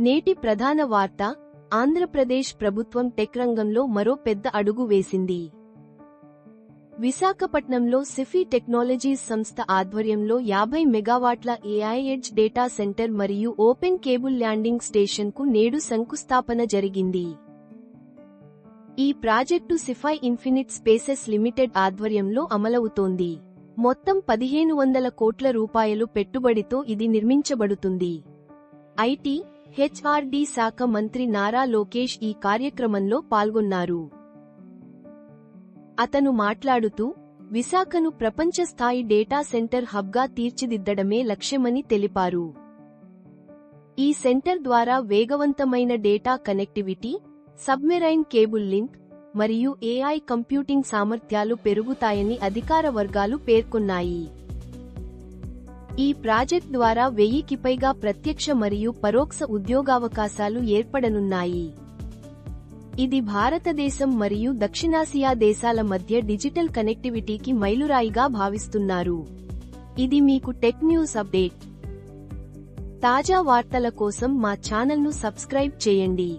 నేటి ప్రధాన వార్త, ఆంధ్రప్రదేశ్ ప్రభుత్వం టెక్ రంగంలో మరో పెద్ద అడుగు వేసింది. విశాఖపట్నంలో సిఫీ టెక్నాలజీస్ సంస్థ ఆధ్వర్యంలో 50 మెగావాట్ల ఏఐ ఎడ్జ్ డేటా సెంటర్ మరియు ఓపెన్ కేబుల్ ల్యాండింగ్ స్టేషన్కు నేడు శంకుస్థాపన జరిగింది. ఈ project Sify infinite spaces limited ఆధ్వర్యంలో అమలవుతోంది. మొత్తం 1500 కోట్ల రూపాయలు పెట్టుబడితో ఇది నిర్మించబడుతుంది. ఐటీ, హెచ్ఆర్డీ శాఖ మంత్రి నారా లోకేష్ ఈ కార్యక్రమంలో పాల్గొన్నారు. అతను మాట్లాడుతూ, విశాఖను ప్రపంచ స్థాయి డేటా సెంటర్ హబ్గా తీర్చిదిద్దడమే లక్ష్యమని తెలిపారు. ఈ సెంటర్ ద్వారా వేగవంతమైన data connectivity, submarine cable link మరియు ఏఐ కంప్యూటింగ్ సామర్థ్యాలు పెరుగుతాయని అధికార వర్గాలు పేర్కొన్నాయి. ఈ ప్రాజెక్ట్ ద్వారా 1000కి పైగా ప్రత్యక్ష మరియు పరోక్ష ఉద్యోగావకాశాలు ఏర్పడనున్నాయి. ఇది భారతదేశం మరియు దక్షిణాసియా దేశాల మధ్య డిజిటల్ కనెక్టివిటీకి మైలురాయిగా భావిస్తున్నారు. ఇది మీకు టెక్ న్యూస్ అప్డేట్. తాజా వార్తల కోసం మా ఛానల్ను సబ్స్క్రైబ్ చేయండి.